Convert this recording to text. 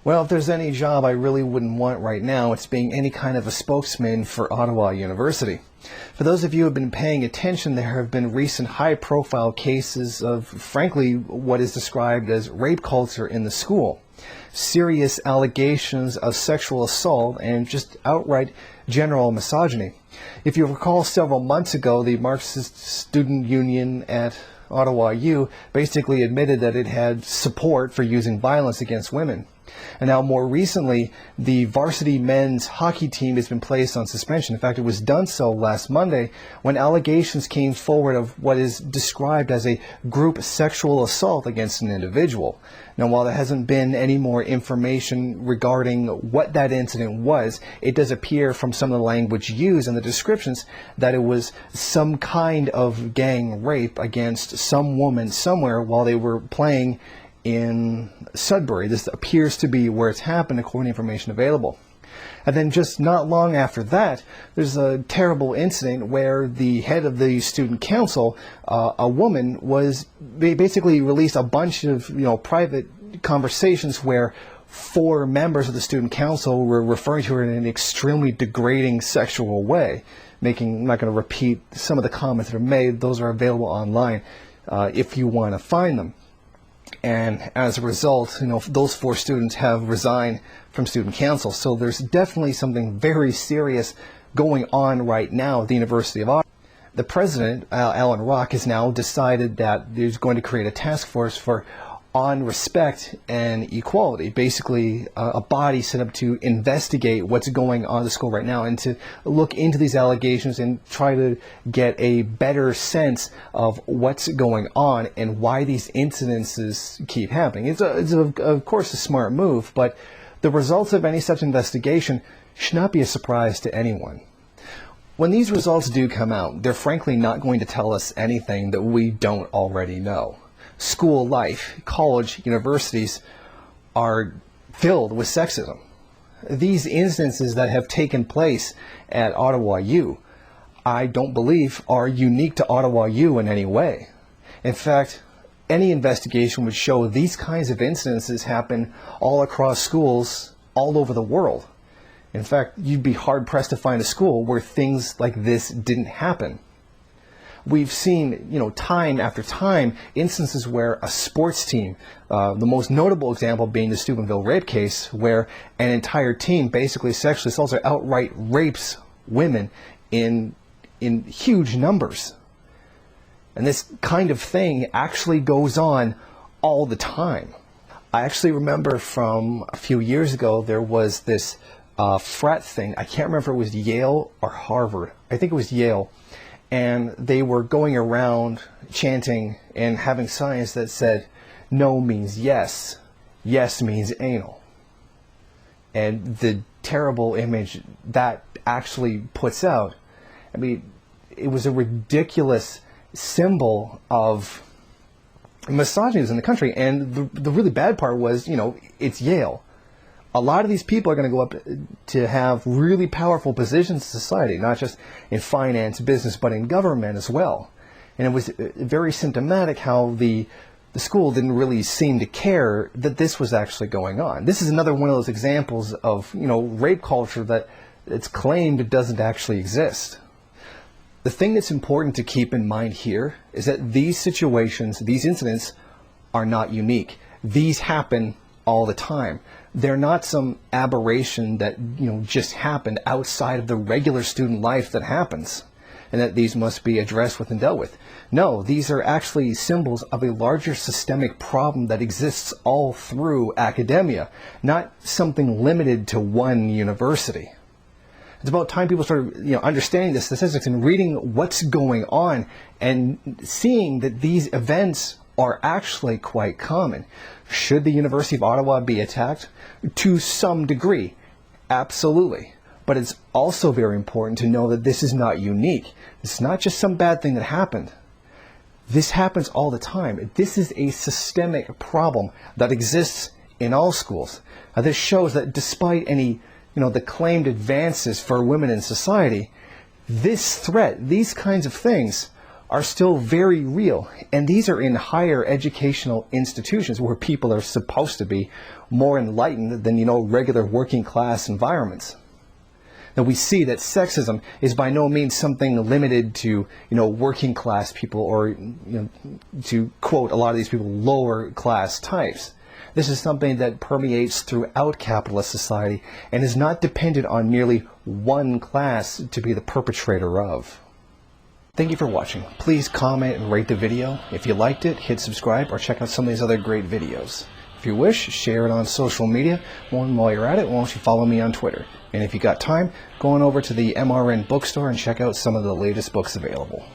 Well, if there's any job I really wouldn't want right now, it's being any kind of a spokesman for Ottawa University. For those of you who have been paying attention, there have been recent high-profile cases of, frankly, what is described as rape culture in the school. Serious allegations of sexual assault and just outright general misogyny. If you recall, several months ago, the Marxist Student Union at Ottawa U basically admitted that it had support for using violence against women. And now more recently, the varsity men's hockey team has been placed on suspension. In fact, it was done so last Monday when allegations came forward of what is described as a group sexual assault against an individual. Now, while there hasn't been any more information regarding what that incident was, it does appear from some of the language used and the descriptions that it was some kind of gang rape against some woman somewhere while they were playing in Sudbury. This appears to be where it's happened according to information available. And then just not long after that, there's a terrible incident where the head of the student council, a woman, was basically released a bunch of private conversations where 4 members of the student council were referring to her in an extremely degrading sexual way. I'm not going to repeat some of the comments that are made. Those are available online if you want to find them. And as a result, those 4 students have resigned from student council. So there's definitely something very serious going on right now at the University of Ottawa. The president, Alan Rock, has now decided that he's going to create a task force on respect and equality, basically a body set up to investigate what's going on in the school right now and to look into these allegations and try to get a better sense of what's going on and why these incidences keep happening. It's of course a smart move, but the results of any such investigation should not be a surprise to anyone. When these results do come out, they're frankly not going to tell us anything that we don't already know. School life, college, universities are filled with sexism. These instances that have taken place at Ottawa U, I don't believe are unique to Ottawa U in any way. In fact, any investigation would show these kinds of incidences happen all across schools all over the world. In fact, you'd be hard-pressed to find a school where things like this didn't happen. We've seen, time after time, instances where a sports team, the most notable example being the Steubenville rape case, where an entire team basically sexually assaults or outright rapes women in huge numbers. And this kind of thing actually goes on all the time. I actually remember from a few years ago, there was this frat thing. I can't remember if it was Yale or Harvard. I think it was Yale. And they were going around chanting and having signs that said, no means yes, yes means anal. And the terrible image that actually puts out, I mean, it was a ridiculous symbol of misogyny in the country. And the really bad part was, it's Yale. A lot of these people are going to go up to have really powerful positions in society, not just in finance, business, but in government as well. And it was very symptomatic how the school didn't really seem to care that this was actually going on. This is another one of those examples of, rape culture that it's claimed doesn't actually exist. The thing that's important to keep in mind here is that these situations, these incidents, are not unique. These happen all the time. They're not some aberration that just happened outside of the regular student life that happens, and that these must be addressed with and dealt with. No, these are actually symbols of a larger systemic problem that exists all through academia, not something limited to one university. It's about time people start understanding the statistics and reading what's going on and seeing that these events are actually quite common. Should the University of Ottawa be attacked? To some degree, absolutely. But it's also very important to know that this is not unique. It's not just some bad thing that happened. This happens all the time. This is a systemic problem that exists in all schools. This shows that despite any, the claimed advances for women in society, this threat, these kinds of things, are still very real, and these are in higher educational institutions where people are supposed to be more enlightened than, regular working class environments. Now we see that sexism is by no means something limited to, working class people or, to quote a lot of these people, lower class types. This is something that permeates throughout capitalist society and is not dependent on merely one class to be the perpetrator of. Thank you for watching. Please comment and rate the video. If you liked it, hit subscribe or check out some of these other great videos. If you wish, share it on social media. While you're at it, why don't you follow me on Twitter? And if you got time, go on over to the MRN bookstore and check out some of the latest books available.